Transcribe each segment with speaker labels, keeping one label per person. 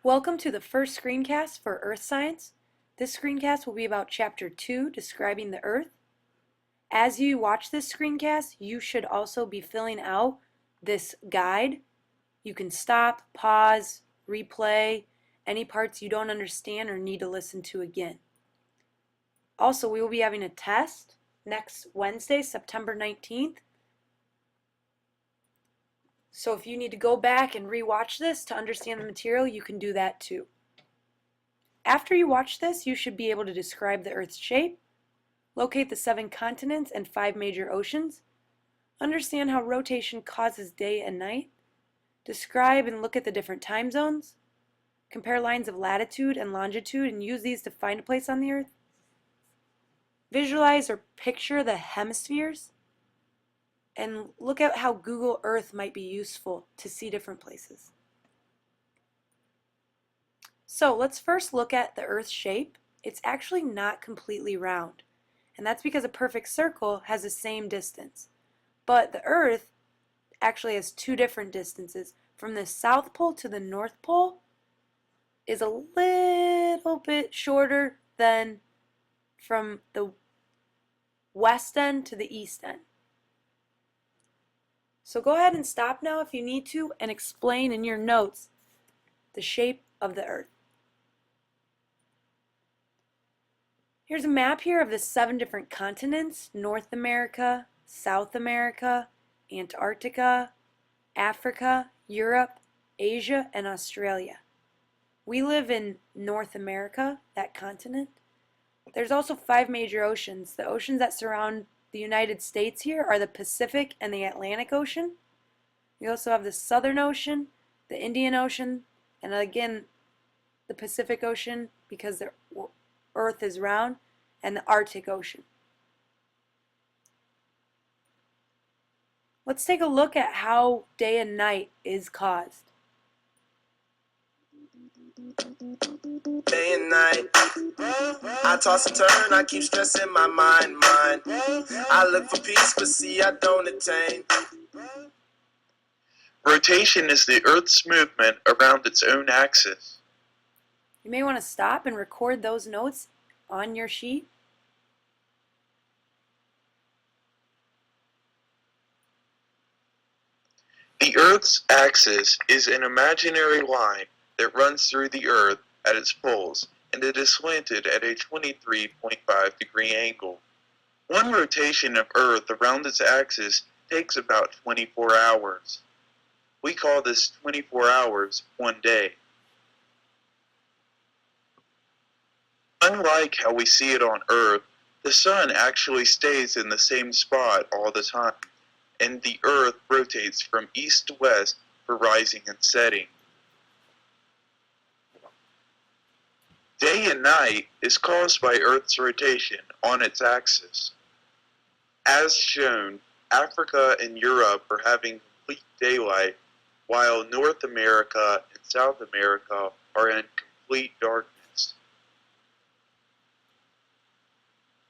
Speaker 1: Welcome to the first screencast for Earth Science. This screencast will be about Chapter 2, Describing the Earth. As you watch this screencast, you should also be filling out this guide. You can stop, pause, replay any parts you don't understand or need to listen to again. Also, we will be having a test next Wednesday, September 19th. So if you need to go back and re-watch this to understand the material, you can do that too. After you watch this, you should be able to describe the Earth's shape, locate the 7 continents and 5 major oceans, understand how rotation causes day and night, describe and look at the different time zones, compare lines of latitude and longitude and use these to find a place on the Earth, visualize or picture the hemispheres, and look at how Google Earth might be useful to see different places. So let's first look at the Earth's shape. It's actually not completely round, and that's because a perfect circle has the same distance. But the Earth actually has 2 different distances. From the South Pole to the North Pole is a little bit shorter than from the west end to the east end. So go ahead and stop now if you need to and explain in your notes the shape of the Earth. Here's a map here of the 7 different continents: North America, South America, Antarctica, Africa, Europe, Asia, and Australia. We live in North America, that continent. There's also 5 major oceans. The oceans that surround the United States here are the Pacific and the Atlantic Ocean. We also have the Southern Ocean, the Indian Ocean, and again the Pacific Ocean because the Earth is round, and the Arctic Ocean. Let's take a look at how day and night is caused.
Speaker 2: Day and night, I toss and turn, I keep stressing my mind. I look for peace, but see I don't attain.
Speaker 3: Rotation is the Earth's movement around its own axis.
Speaker 1: You may want to stop and record those notes on your sheet.
Speaker 3: The Earth's axis is an imaginary line that runs through the Earth at its poles, and it is slanted at a 23.5-degree angle. One rotation of Earth around its axis takes about 24 hours. We call this 24 hours one day. Unlike how we see it on Earth, the Sun actually stays in the same spot all the time, and the Earth rotates from east to west for rising and setting. Day and night is caused by Earth's rotation on its axis. As shown, Africa and Europe are having complete daylight, while North America and South America are in complete darkness.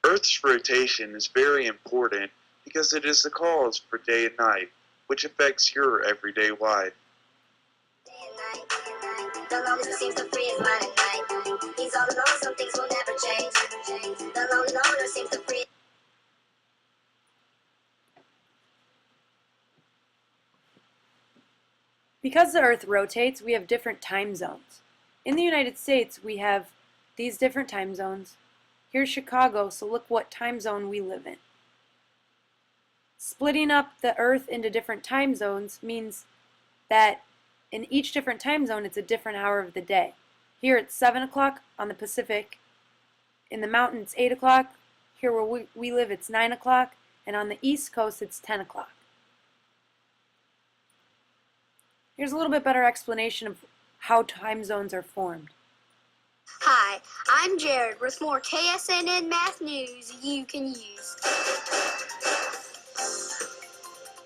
Speaker 3: Earth's rotation is very important because it is the cause for day and night, which affects your everyday life.
Speaker 4: Day and night, the lonely seems to free his mind at night. He's all alone, some things will never change. The lonely loner seems to free.
Speaker 1: Because the Earth rotates, we have different time zones. In the United States, we have these different time zones. Here's Chicago, so look what time zone we live in. Splitting up the Earth into different time zones means that in each different time zone, it's a different hour of the day. Here it's 7 o'clock on the Pacific. In the mountains, it's 8 o'clock. Here where we live, it's 9 o'clock. And on the East Coast, it's 10 o'clock. Here's a little bit better explanation of how time zones are formed.
Speaker 4: Hi, I'm Jared with more KSNN math news you can use.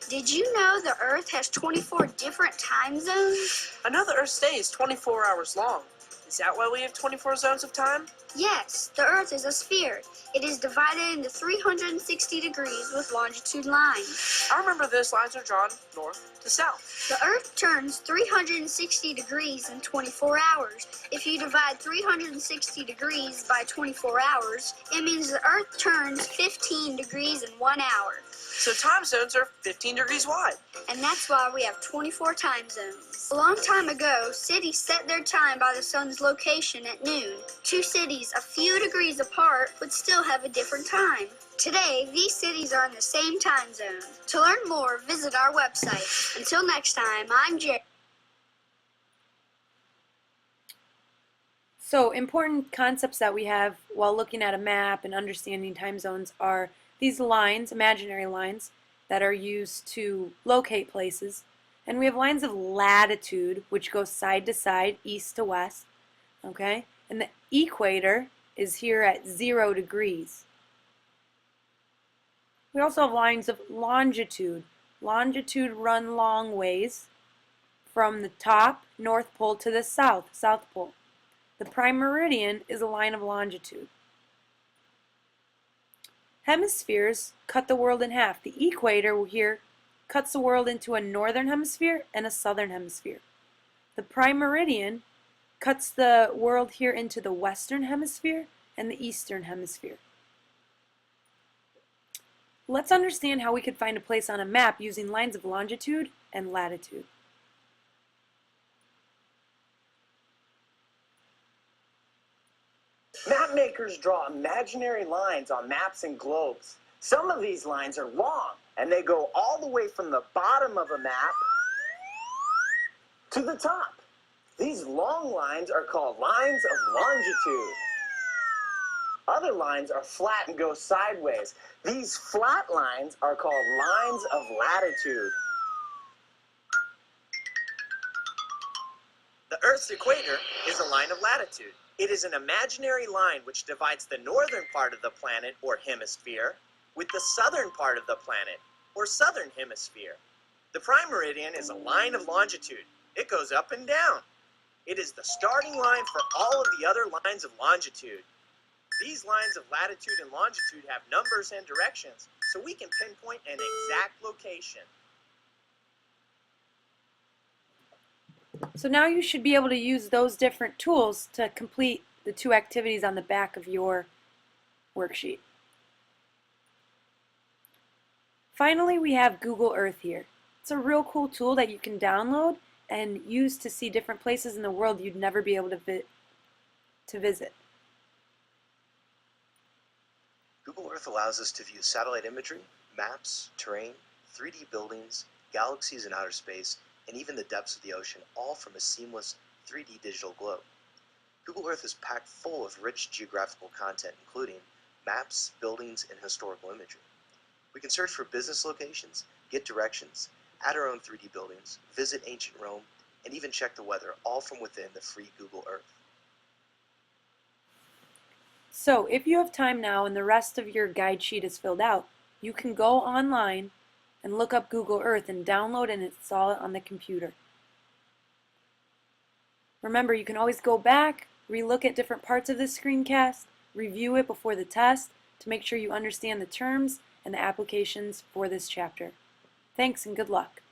Speaker 4: Did you know the Earth has 24 different time zones?
Speaker 5: I know the Earth's day is 24 hours long. Is that why we have 24 zones of time?
Speaker 4: Yes, the Earth is a sphere. It is divided into 360 degrees with longitude lines.
Speaker 5: I remember this. Lines are drawn north to south.
Speaker 4: The Earth turns 360 degrees in 24 hours. If you divide 360 degrees by 24 hours, it means the Earth turns 15 degrees in 1 hour.
Speaker 5: So time zones are 15 degrees wide.
Speaker 4: And that's why we have 24 time zones. A long time ago, cities set their time by the sun's location at noon. Two cities a few degrees apart would still have a different time. Today, these cities are in the same time zone. To learn more, visit our website. Until next time, I'm Jerry.
Speaker 1: So important concepts that we have while looking at a map and understanding time zones are these lines, imaginary lines, that are used to locate places. And we have lines of latitude, which go side to side, east to west. Okay? And the equator is here at 0 degrees. We also have lines of longitude. Longitude run long ways from the top, North Pole, to the south, South Pole. The prime meridian is a line of longitude. Hemispheres cut the world in half. The equator here cuts the world into a northern hemisphere and a southern hemisphere. The prime meridian cuts the world here into the western hemisphere and the eastern hemisphere. Let's understand how we could find a place on a map using lines of longitude and latitude.
Speaker 6: Map makers draw imaginary lines on maps and globes. Some of these lines are long, and they go all the way from the bottom of a map to the top. These long lines are called lines of longitude. Other lines are flat and go sideways. These flat lines are called lines of latitude.
Speaker 7: The Earth's equator is a line of latitude. It is an imaginary line which divides the northern part of the planet, or hemisphere, with the southern part of the planet, or southern hemisphere. The prime meridian is a line of longitude. It goes up and down. It is the starting line for all of the other lines of longitude. These lines of latitude and longitude have numbers and directions, so we can pinpoint an exact location.
Speaker 1: So now you should be able to use those different tools to complete the two activities on the back of your worksheet. Finally, we have Google Earth here. It's a real cool tool that you can download and use to see different places in the world you'd never be able to visit.
Speaker 8: Google Earth allows us to view satellite imagery, maps, terrain, 3D buildings, galaxies in outer space, and even the depths of the ocean, all from a seamless 3D digital globe. Google Earth is packed full of rich geographical content, including maps, buildings, and historical imagery. We can search for business locations, get directions, add our own 3D buildings, visit ancient Rome, and even check the weather, all from within the free Google Earth.
Speaker 1: So if you have time now and the rest of your guide sheet is filled out, you can go online and look up Google Earth and download and install it on the computer. Remember, you can always go back, relook at different parts of this screencast, review it before the test to make sure you understand the terms and the applications for this chapter. Thanks and good luck.